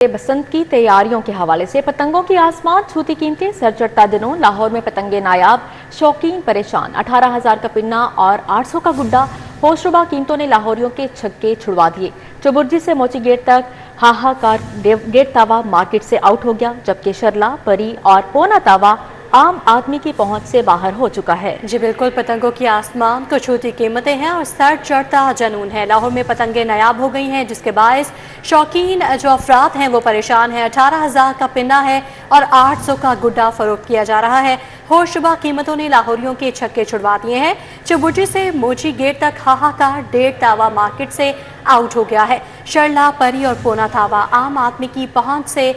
बसंत की तैयारियों के हवाले से पतंगों की आसमान छूती कीमतें सर चढ़ता दिनों लाहौर में पतंगे नायाब, शौकीन परेशान। 18,000 का पिन्ना और 800 का गुड्डा, होशरुबा कीमतों ने लाहौरियों के छक्के छुड़वा दिए। चुबुर्जी से मोची गेट तक हाहाकार। गेट तावा मार्केट से आउट हो गया, जबकि शरला, परी और पोना तावा आम आदमी की पहुंच से बाहर हो चुका है। जी बिल्कुल, पतंगों की आसमान को छूती कीमतें हैं और सर चढ़ता जनून है। लाहौर में पतंगें नायाब हो गई हैं, जिसके बायस शौकीन जो अफराद हैं वो परेशान हैं। 18,000 का पिन्ना है और 800 का गुड्डा फरोख्त किया जा रहा है। होशरुबा कीमतों ने लाहौरियों के छक्के छुड़वा दिए हैं। चुबुर्जी से मोची गेट तक हाहाकार। डेढ़ तावा मार्केट से आउट हो गया है। शरला, परी और पोना तावा आम आदमी की पहुंच से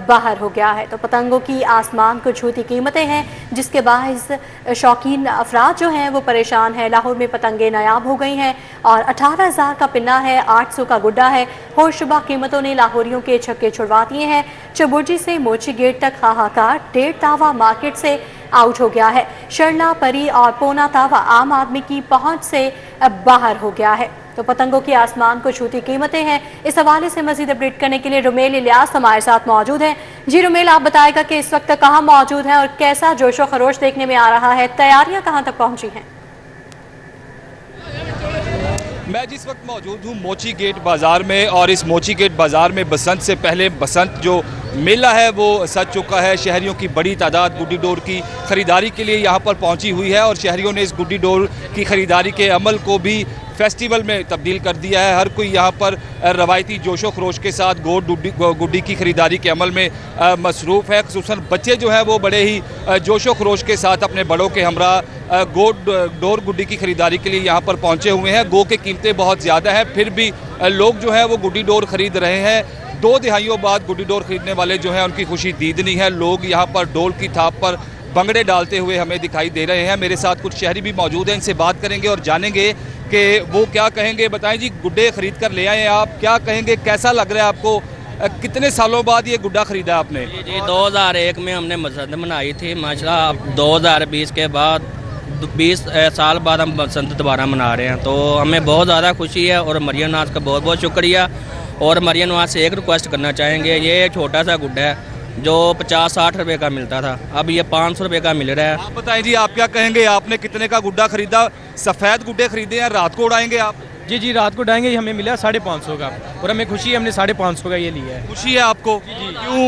बाहर हो गया है। तो पतंगों की आसमान को छूती कीमतें हैं, जिसके बायस शौकीन अफराद जो हैं वो परेशान हैं। लाहौर में पतंगें नायाब हो गई हैं और 18,000 का पिन्ना है, 800 का गुड्डा है। होशरुबा कीमतों ने लाहौरियों के छक्के छुड़वा दिए हैं। चुबुर्जी से मोची गेट तक हाहाकार। डेढ़ तावा मार्केट से आउट हो गया है। शरला, परी और पोना तावा आम आदमी की पहुंच से बाहर हो गया है। तो पतंगों की आसमान को छूती कीमतें हैं। इस हवाले से मजीद अपडेट करने के लिए रुमेल इलियास हमारे साथ मौजूद हैं। जी रुमेल, आप बताएगा कि इस वक्त कहाँ मौजूद हैं और कैसा जोशो खरोश देखने में आ रहा है, तैयारियां कहाँ तक पहुंची हैं? मैं जिस वक्त मौजूद हूँ मोची गेट बाज़ार में, और इस मोची गेट बाज़ार में बसंत से पहले बसंत जो मेला है वो सज चुका है। शहरियों की बड़ी तादाद गुड्डी डोर की ख़रीदारी के लिए यहाँ पर पहुँची हुई है और शहरियों ने इस गुड्डी डोर की ख़रीदारी के अमल को भी फेस्टिवल में तब्दील कर दिया है। हर कोई यहाँ पर रवायती जोशो खरोश के साथ गुड्डी की ख़रीदारी के अमल में मसरूफ़ है। ख़ुसूसन बच्चे जो हैं वो बड़े ही जोशो खरोश के साथ अपने बड़ों के हमरा डोर गुड्डी की ख़रीदारी के लिए यहाँ पर पहुँचे हुए हैं। गो के कीमतें बहुत ज़्यादा हैं, फिर भी लोग जो हैं वो गुड्डी डोर ख़रीद रहे हैं। 2 दिहाइयों बाद गुड्डी डोर ख़रीदने वाले जो हैं उनकी खुशी दीदनी है। लोग यहाँ पर डोल की थाप पर भंगड़े डालते हुए हमें दिखाई दे रहे हैं। मेरे साथ कुछ शहरी भी मौजूद हैं, इनसे बात करेंगे और जानेंगे कि वो क्या कहेंगे। बताएं जी, गुड्डे खरीद कर ले आए आप, क्या कहेंगे, कैसा लग रहा है आपको? कितने सालों बाद ये गुड्डा खरीदा आपने? जी 2001 में हमने बसंत मनाई थी। माशाल्लाह अब 2020 के बाद 20 साल बाद हम बसंत दोबारा मना रहे हैं, तो हमें बहुत ज़्यादा खुशी है। और मरियम नाज का बहुत बहुत शुक्रिया। और मरियम नाज से एक रिक्वेस्ट करना चाहेंगे, ये छोटा सा गुड्डा है जो 50-60 रुपए का मिलता था, अब ये 500 रुपए का मिल रहा है। आप बताएं जी, आप क्या कहेंगे? आपने कितने का गुड्डा खरीदा? सफ़ेद गुड्डे खरीदे हैं, रात को उड़ाएंगे आप? जी रात को उड़ाएंगे। हमें मिला 550 का और हमें खुशी है, हमने 550 का ये लिया है। खुशी है आपको? क्यों?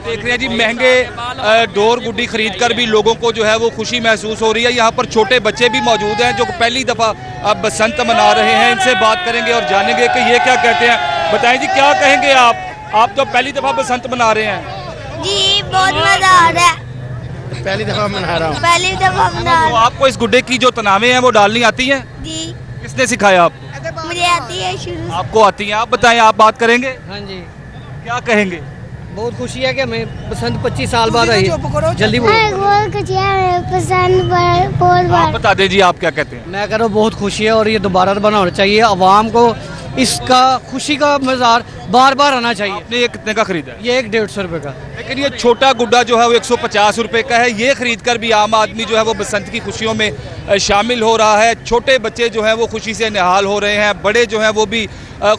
देख रहे हैं जी, महंगे डोर गुड्डी खरीद कर भी लोगों को जो है वो खुशी महसूस हो रही है। यहाँ पर छोटे बच्चे भी मौजूद हैं जो पहली दफ़ा अब बसंत मना रहे हैं। इनसे बात करेंगे और जानेंगे कि ये क्या कहते हैं। बताएं जी, क्या कहेंगे आप तो पहली दफ़ा बसंत मना रहे हैं? जी बहुत मजा आ रहा है। पहली दफ़ा मना रहा हूँ। पहली दफा मना तो आपको इस गुड्डे की जो तनावे हैं वो डालनी आती हैं? जी किसने सिखाया आपको? मुझे आती है शुरू से। आपको आती हैं? आप बताएं, आप बात करेंगे, हाँ जी, क्या कहेंगे? बहुत खुशी है कि हमें बसंत 25 साल बाद आई है। जल्दी बोलो। आप बता दें जी, आप क्या कहते हैं? मैं कह रहा हूँ बहुत खुशी है और ये दोबारा बनाना चाहिए। अवाम को इसका खुशी का मज़ार बार बार आना चाहिए। आपने ये कितने का खरीदा है? ये एक 150 रुपए का। लेकिन ये छोटा गुड्डा जो है वो 150 रुपए का है। ये खरीद कर भी आम आदमी जो है वो बसंत की खुशियों में शामिल हो रहा है। छोटे बच्चे जो हैं वो खुशी से निहाल हो रहे हैं, बड़े जो हैं वो भी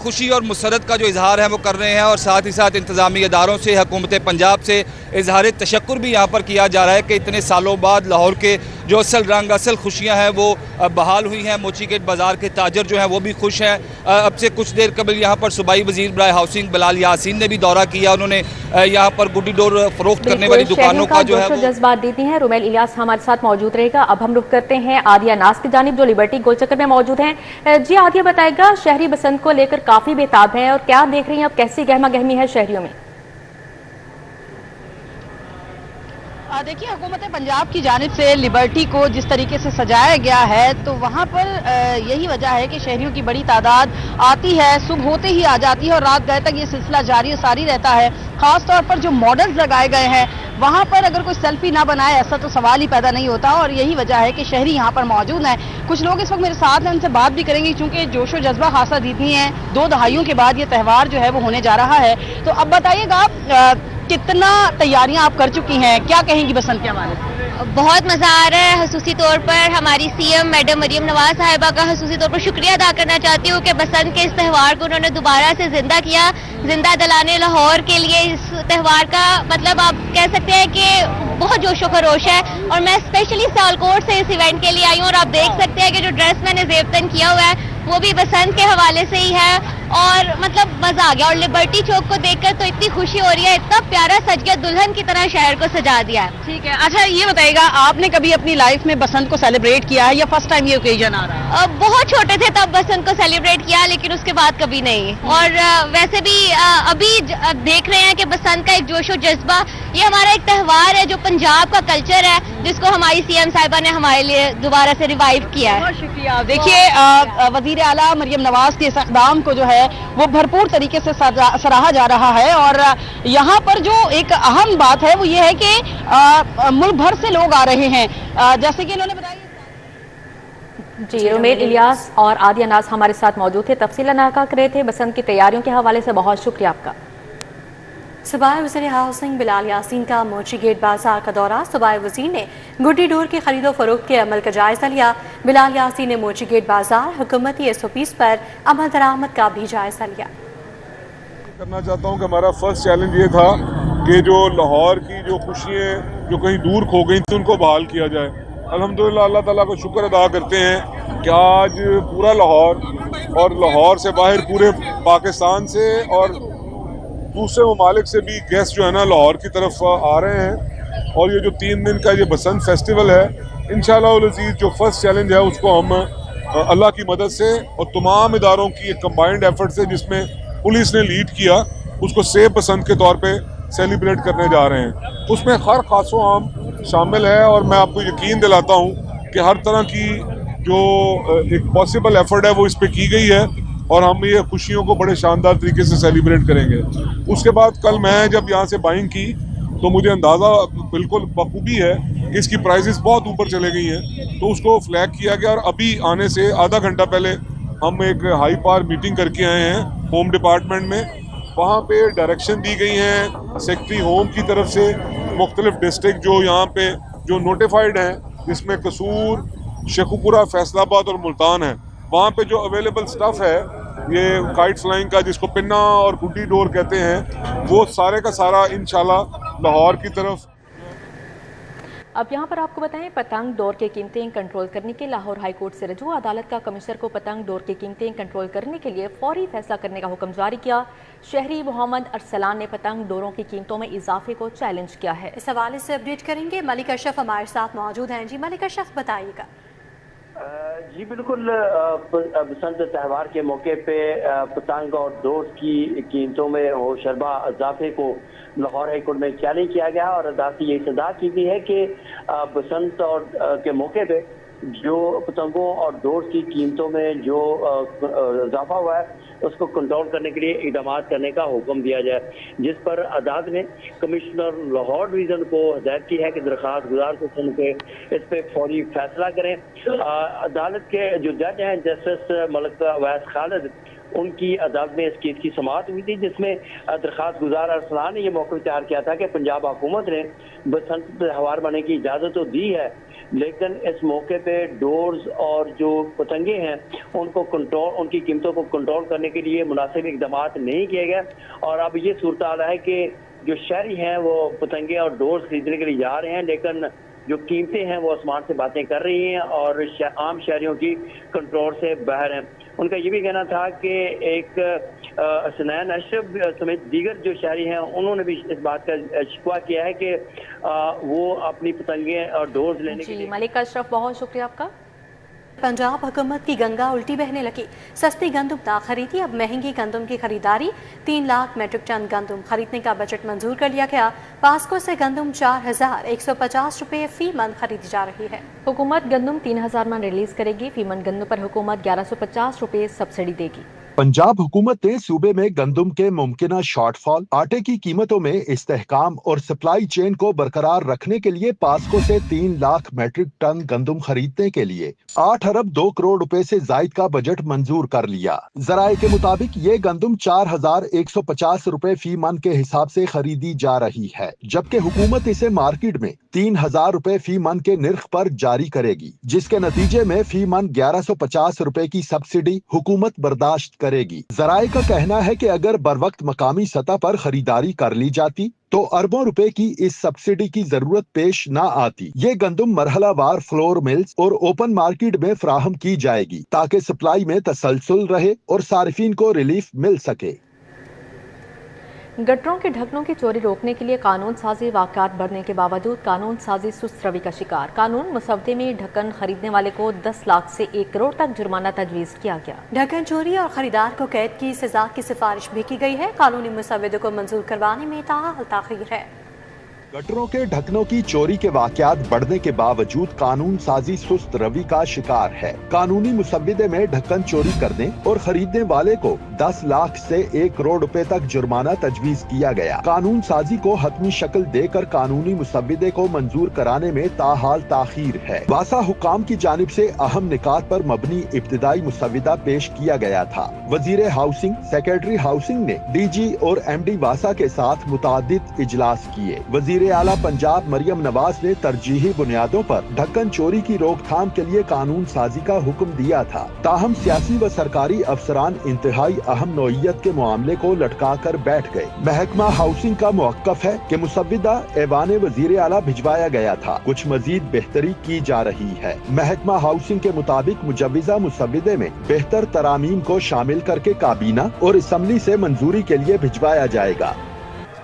खुशी और मुसरत का जो इजहार है वो कर रहे हैं। और साथ ही साथ इंतज़ामी इदारों से, हुकूमत पंजाब से इजहार तशक्कुर भी यहाँ पर किया जा रहा है कि इतने सालों बाद लाहौर के जो असल रंग, असल खुशियाँ हैं वो बहाल हुई हैं। मोची गेट बाज़ार के ताजर जो हैं वो भी खुश हैं। अब से कुछ देर कबल यहाँ पर सूबाई वज़ीर बराए हाउसिंग बिलाल यासीन ने भी दौरा किया। उन्होंने यहाँ पर गुड्डी डोर फरोख्त करने वाली दुकानों का जो है जज्बात देती हैं। रुमेल इलियास हमारे साथ मौजूद रहेगा। अब हम रुख करते हैं आदिया नाज की जानिब, जो लिबर्टी गोल चक्कर में मौजूद हैं। जी आदिया, बताएगा, शहरी बसंत को लेकर काफी बेताब है और क्या देख रही हैं अब, कैसी गहमा गहमी है शहरियों में? देखिए, हुकूमत पंजाब की जानिब से लिबर्टी को जिस तरीके से सजाया गया है, तो वहाँ पर यही वजह है कि शहरियों की बड़ी तादाद आती है, सुबह होते ही आ जाती है और रात गए तक ये सिलसिला जारी सारी रहता है। खास तौर पर जो मॉडल्स लगाए गए हैं वहाँ पर अगर कोई सेल्फी ना बनाए ऐसा तो सवाल ही पैदा नहीं होता, और यही वजह है कि शहरी यहाँ पर मौजूद हैं। कुछ लोग इस वक्त मेरे साथ हैं, उनसे बात भी करेंगे, क्योंकि जोशो जज्बा खासा जीतनी है। 2 दहाइयों के बाद ये त्यौहार जो है वो होने जा रहा है। तो अब बताइएगा, कितना तैयारियां आप कर चुकी हैं, क्या कहेंगी बसंत के हवाले से? बहुत मज़ा आ रहा है। खसूसी तौर पर हमारी सीएम मैडम मरियम नवाज साहिबा का खसूसी तौर पर शुक्रिया अदा करना चाहती हूँ कि बसंत के इस त्यौहार को उन्होंने दोबारा से जिंदा किया, जिंदा दिलाने लाहौर के लिए। इस त्यौहार का मतलब आप कह सकते हैं कि बहुत जोशो खरोश है, और मैं स्पेशली सियालकोट से इस इवेंट के लिए आई हूँ। और आप देख सकते हैं कि जो ड्रेस मैंने ज़ेबतन किया हुआ है वो भी बसंत के हवाले से ही है, और मतलब मजा आ गया। और लिबर्टी चौक को देखकर तो इतनी खुशी हो रही है, इतना प्यारा सज गया, दुल्हन की तरह शहर को सजा दिया है। ठीक है, अच्छा ये बताइएगा, आपने कभी अपनी लाइफ में बसंत को सेलिब्रेट किया है या फर्स्ट टाइम ये ओकेजन आ रहा है? बहुत छोटे थे तब बसंत को सेलिब्रेट किया, लेकिन उसके बाद कभी नहीं। और वैसे भी अभी देख रहे हैं कि बसंत का एक जोशो जज्बा, ये हमारा एक त्यौहार है जो पंजाब का कल्चर है, जिसको हमारी सीएम साहिबा ने हमारे लिए दोबारा से रिवाइव किया है। बहुत शुक्रिया। देखिए, वजीर आला मरियम नवाज के इस इक़दाम को जो है वो भरपूर तरीके से सराहा जा रहा है। और यहाँ पर जो एक अहम बात है वो ये है कि मुल्क भर से लोग आ रहे हैं, जैसे कि इन्होंने बताया। जी, रुमेल इलियास और आदिया नाज हमारे साथ मौजूद थे, तफसीलन आगाह कर रहे थे बसंत की तैयारियों के हवाले से। बहुत शुक्रिया आपका। सूबाई वज़ीर हाउसिंग बिलाल यासीन का मोची गेट बाजार का दौरा। सूबाई वज़ीर ने गुड्डी डोर की खरीदो फरोख्त के अमल का जायजा लिया। बिलाल यासीन ने मोची गेट बाजार हुकूमती SOPs पर अमल दरामद का भी जायजा लिया। करना चाहता हूँ कि हमारा फर्स्ट चैलेंज ये था कि जो लाहौर की जो खुशियाँ जो कहीं दूर खो गई थी उनको बहाल किया जाए। अल्हम्दुलिल्लाह अल्लाह ताला को शुक्र अदा करते हैं कि आज पूरा लाहौर और लाहौर से बाहर पूरे पाकिस्तान से और दूसरे ममालिक से भी गेस्ट जो है ना लाहौर की तरफ आ रहे हैं। और ये जो 3 दिन का ये बसंत फेस्टिवल है, इंशाअल्लाह उल अज़ीज़ जो फर्स्ट चैलेंज है उसको हम अल्लाह की मदद से और तमाम इदारों की एक कंबाइंड एफर्ट से, जिसमें पुलिस ने लीड किया, उसको सेफ बसंत के तौर पे सेलिब्रेट करने जा रहे हैं। उसमें हर खासो आम शामिल है, और मैं आपको यकीन दिलाता हूँ कि हर तरह की जो एक पॉसिबल एफर्ट है वो इस पे की गई है, और हम ये खुशियों को बड़े शानदार तरीके से सेलिब्रेट करेंगे। उसके बाद कल मैं जब यहाँ से बाइंग की तो मुझे अंदाज़ा बिल्कुल बखूबी है कि इसकी प्राइसेस बहुत ऊपर चले गई हैं, तो उसको फ्लैग किया गया। और अभी आने से आधा घंटा पहले हम एक हाई पावर मीटिंग करके आए हैं होम डिपार्टमेंट में। वहाँ पे डायरेक्शन दी गई हैं सेक्रेटरी होम की तरफ से, मुख्तलिफ डिस्ट्रिक्ट जो यहाँ पे जो नोटिफाइड हैं, जिसमें कसूर, शेखुपुरा, फैसलाबाद और मुल्तान है, वहाँ पे जो अवेलेबल स्टफ़ है ये काइट फ्लाइंग का, जिसको पिन्ना और गुड्डी डोर कहते हैं, वो सारे का सारा इंशाल्लाह लाहौर की तरफ। अब यहाँ पर आपको बताएं, पतंग डोर की कीमतें कंट्रोल करने के लाहौर हाई कोर्ट से रजू अदालत का कमिश्नर को पतंग डोर की कीमतें कंट्रोल करने के लिए फौरी फैसला करने का हुक्म जारी किया। शहरी मोहम्मद अरसलान ने पतंग डोरों की कीमतों में इजाफे को चैलेंज किया है। इस हवाले से अपडेट करेंगे, मलिक अशरफ हमारे साथ मौजूद हैं। जी मलिक अशरफ, बताइएगा। जी बिल्कुल, बसंत त्यौहार के मौके पे पतंग और डोर की कीमतों में होशरबा इजाफे को लाहौर हाई कोर्ट में चैलेंज किया गया, और अदालत की ये सजा की गई है कि बसंत और के मौके पे जो पतंगों और डोर की कीमतों में जो इजाफा हुआ है उसको कंट्रोल करने के लिए इक़दाम करने का हुक्म दिया जाए, जिस पर अदालत ने कमिश्नर लाहौर डिवीज़न को हदायत की है कि दरख्वास्त गुजार को सुन के इस पर फौरी फैसला करें। अदालत के जो जज हैं जस्टिस मलिक अवैस खालिद, उनकी अदालत में इस केस की समाअत हुई थी, जिसमें दरख्वास्त गुजार अरसलान ने यह मौक़िफ़ इख्तियार किया था कि पंजाब हुकूमत ने बसंत त्यौहार मनाने की इजाज़त तो दी है, लेकिन इस मौके पे डोर्स और जो पतंगे हैं उनको कंट्रोल, उनकी कीमतों को कंट्रोल करने के लिए मुनासिब इक़दाम नहीं किए गए। और अब ये सूरत हाल है कि जो शहरी हैं वो पतंगे और डोर्स खरीदने के लिए जा रहे हैं, लेकिन जो कीमतें हैं वो आसमान से बातें कर रही हैं और आम शहरियों की कंट्रोल से बाहर हैं। उनका ये भी कहना था कि एक हसनैन अशरफ समेत दीगर जो शहरी हैं उन्होंने भी इस बात का शिकवा किया है कि वो अपनी पतंगे और डोर्स लेने के लिए। मलिक अशरफ, बहुत शुक्रिया आपका। पंजाब हुकूमत की गंगा उल्टी बहने लगी, सस्ती गंदम ना खरीदी, अब महंगी गंदम की खरीदारी। 3 लाख मेट्रिक टन गंदम खरीदने का बजट मंजूर कर लिया गया। पास्को से गंदम 4150 रुपये फी मन खरीदी जा रही है। हुकूमत गंदम 3000 मन रिलीज करेगी। फी मन गंदम पर हुकूमत 1150 रुपये सब्सिडी देगी। पंजाब हुकूमत ने सूबे में गंदम के मुमकिना शॉर्टफॉल, आटे की कीमतों में इस्तेहकाम और सप्लाई चेन को बरकरार रखने के लिए पास्को से 3 लाख मेट्रिक टन गंदम खरीदने के लिए 8 अरब 2 करोड़ रुपए से जायद का बजट मंजूर कर लिया। जराये के मुताबिक ये गंदम 4150 रुपए फी मन के हिसाब से खरीदी जा रही है, जबकि हुकूमत इसे मार्केट में 3000 रुपए फी मन के निर्ख पर जारी करेगी, जिसके नतीजे में फी मन 1150 रुपए की सब्सिडी हुकूमत बर्दाश्त करेगी। जराये का कहना है कि अगर बरवक्त मकामी सतह पर खरीदारी कर ली जाती तो अरबों रुपए की इस सब्सिडी की जरूरत पेश न आती। ये गंदम मरहलावार फ्लोर मिल्स और ओपन मार्केट में फराहम की जाएगी ताकि सप्लाई में तसलसल रहे और सारिफीन को रिलीफ मिल सके। गटरों के ढक्कनों की चोरी रोकने के लिए कानून साजी वाक़यात बढ़ने के बावजूद कानून साजी सुस्त रवि का शिकार। कानून मुसवदे में ढक्कन खरीदने वाले को 10 लाख से 1 करोड़ तक जुर्माना तजवीज़ किया गया। ढक्कन चोरी और खरीदार को कैद की सजा की सिफारिश भी की गई है। कानूनी मुसवदे को मंजूर करवाने में ताख़ीर है। गटरों के ढक्कनों की चोरी के वाकयात बढ़ने के बावजूद कानून साजी सुस्त रवि का शिकार है। कानूनी मुसव्विदे में ढक्कन चोरी करने और खरीदने वाले को 10 लाख से 1 करोड़ रुपए तक जुर्माना तजवीज किया गया। कानून साजी को हतमी शक्ल देकर कानूनी मुसव्विदे को मंजूर कराने में ताहाल ताखीर है। वासा हुकाम की जानिब से अहम निकात पर मबनी इब्तिदाई मुसव्विदा पेश किया गया था। वजीर हाउसिंग, सेक्रेटरी हाउसिंग ने DG और MD वासा के साथ मुतादिद इजलास किए। वजीर आला पंजाब मरियम नवाज ने तरजीही बुनियादों पर ढक्कन चोरी की रोकथाम के लिए कानून साजी का हुक्म दिया था। ताहम सियासी व सरकारी अफसरान इंतहाई अहम नौइयत के मामले को लटका कर बैठ गए। महकमा हाउसिंग का मौक़िफ़ है कि मुसव्विदा ऐवान वजीर आला भिजवाया गया था। कुछ मजीद बेहतरी की जा रही है। महकमा हाउसिंग के मुताबिक मुजव्विज़ा मुसव्विदे में बेहतर तरामीम को शामिल करके काबीना और असम्बली से मंजूरी के लिए भिजवाया जाएगा।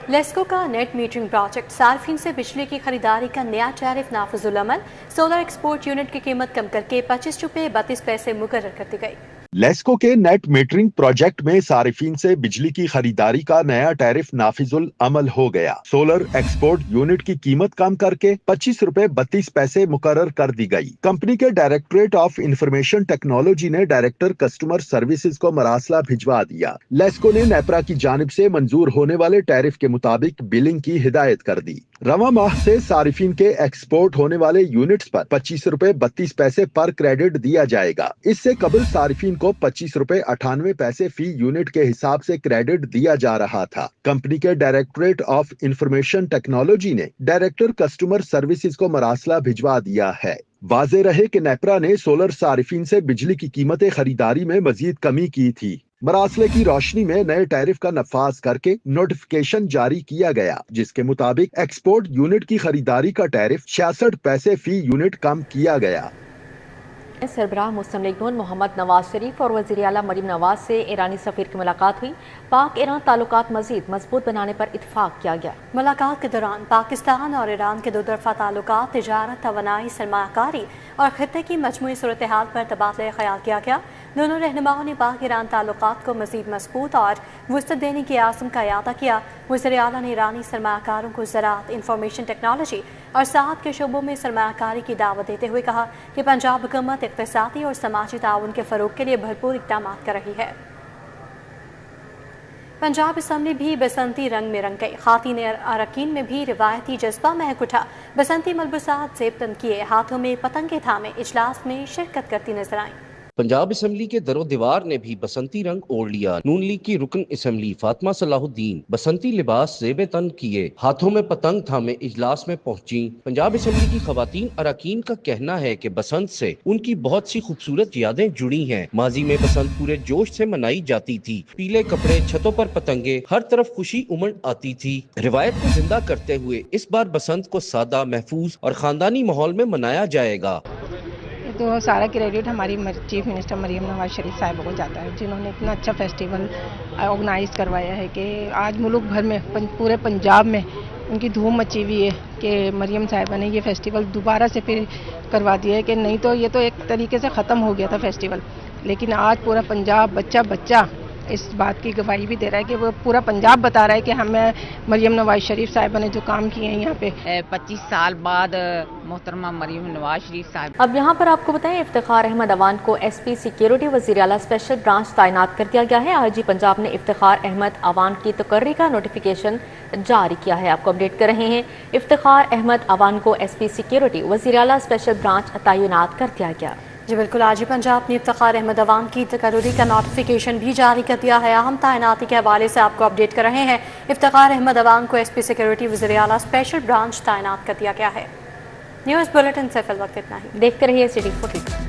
लेस्को का नेट मीटरिंग प्रोजेक्ट सार्फिन से बिजली की खरीदारी का नया टैरिफ नाफिजुल अमल। सोलर एक्सपोर्ट यूनिट की कीमत कम करके 25 रुपए 32 पैसे मुकर्रर कर दी गई। लेस्को के नेट मीटरिंग प्रोजेक्ट में सारिफीन से बिजली की खरीदारी का नया टैरिफ नाफिजुल अमल हो गया। सोलर एक्सपोर्ट यूनिट की कीमत कम करके 25 रुपए 32 पैसे मुकर्रर कर दी गई। कंपनी के डायरेक्टरेट ऑफ इंफॉर्मेशन टेक्नोलॉजी ने डायरेक्टर कस्टमर सर्विसेज को मरासला भिजवा दिया। लेस्को ने नेपरा की जानिब से मंजूर होने वाले टैरिफ के मुताबिक बिलिंग की हिदायत कर दी। रवा माह से सारिफीन के एक्सपोर्ट होने वाले यूनिट्स पर 25 रुपए 32 पैसे पर क्रेडिट दिया जाएगा। इससे कबल सारिफीन को 25 रुपए 98 पैसे फी यूनिट के हिसाब से क्रेडिट दिया जा रहा था। कंपनी के डायरेक्टरेट ऑफ इंफॉर्मेशन टेक्नोलॉजी ने डायरेक्टर कस्टमर सर्विसेज को मरासला भिजवा दिया है। वाज़ेह रहे कि नेपरा ने सोलर सारिफीन से बिजली की कीमतें खरीदारी में मजीद कमी की थी। मरासले की रोशनी में नए टैरिफ का नफाज करके नोटिफिकेशन जारी किया गया, जिसके मुताबिक एक्सपोर्ट यूनिट की खरीदारी का टैरिफ 66 पैसे फी यूनिट कम किया गया। सरबराह मुस्लिम लीग नून मोहम्मद नवाज शरीफ और वज़ीर आला मरीम नवाज से ईरानी सफ़ीर की मुलाकात हुई। पाक ईरान ताल्लुकात मज़ीद मजबूत बनाने पर इत्फाक किया गया। मुलाकात के दौरान पाकिस्तान और ईरान के दो तरफा ताल्लुकात, तिजारत, तवानाई, सरमायाकारी और खित्ते की मजमूई सूरत हाल पर तबादला ख्याल किया गया। दोनों रहनुमाओं ने पाक ईरान ताल्लुकात को मज़ीद मजबूत और वुसअत देने की आज़म का इयादा किया। वज़ीर आला ने ईरानी सरमायाकारों को ज़राअत, इंफॉर्मेशन टेक्नोलॉजी और साहत के शोबों में सरमायाकारी की दावत देते हुए कहा कि पंजाब हुकूमत इक़्तिसादी और समाजी ताउन के फ़रोग़ के लिए भरपूर इक़दाम कर रही है। पंजाब असम्बली भी बसंती रंग में रंग गई। ख़ातीन अरकान में भी रिवायती जज्बा महक उठा। बसंती मलबूसात ज़ेब तन किए, हाथों में पतंगे थामे इजलास में शिरकत करती नजर आईं। पंजाब असम्बली के दरो दीवार ने भी बसंती रंग ओढ़ लिया। नून लीग की रुकन असम्बली फातिमा सलाहुद्दीन बसंती लिबास ज़ेब तन किए, हाथों में पतंग थामे इजलास में पहुंची। पंजाब असम्बली की खवातीन अरकान का कहना है कि बसंत से उनकी बहुत सी खूबसूरत यादें जुड़ी हैं। माजी में बसंत पूरे जोश से मनाई जाती थी। पीले कपड़े, छतों पर पतंगे, हर तरफ खुशी उमड़ आती थी। रिवायत को जिंदा करते हुए इस बार बसंत को सादा, महफूज और खानदानी माहौल में मनाया जाएगा। तो सारा क्रेडिट हमारी चीफ मिनिस्टर मरीम नवाज शरीफ साहिबा को जाता है, जिन्होंने इतना अच्छा फेस्टिवल ऑर्गेनाइज करवाया है कि आज मुल्क भर में, पूरे पंजाब में उनकी धूम मची हुई है कि मरीम साहिबा ने ये फेस्टिवल दोबारा से फिर करवा दिया है। कि नहीं तो ये तो एक तरीके से ख़त्म हो गया था फेस्टिवल, लेकिन आज पूरा पंजाब बच्चा बच्चा इस बात की गवाही भी दे रहा है कि वो पूरा पंजाब बता रहा है कि हमें मरीम नवाज शरीफ साहिबा ने जो काम किए हैं यहाँ पे 25 साल बाद मोहतरमा मरीम नवाज शरीफ साहिब। अब यहाँ पर आपको बताएं, इफ्तिखार अहमद अवान को SP सिक्योरिटी वज़ीर आला स्पेशल ब्रांच तैनात कर दिया गया है। IG पंजाब ने इफ्तिखार अहमद अवान की तकर्री का नोटिफिकेशन जारी किया है। आपको अपडेट कर रहे हैं। इफ्तिखार अहमद अवान को SP सिक्योरिटी वज़ीर आला स्पेशल ब्रांच तैनात कर दिया गया। जी बिल्कुल, आज ही पंजाब ने इफ्तिखार अहमद अवान की तकर्री का नोटिफिकेशन भी जारी कर दिया है। अहम तैनाती के हवाले से आपको अपडेट कर रहे हैं। इफ्तिखार अहमद अवान को SP सिक्योरिटी वज़ीर आला स्पेशल ब्रांच तैनात कर दिया गया है। न्यूज़ बुलेटिन से फिल वक्त इतना ही। देखते रहिए सिटी 40।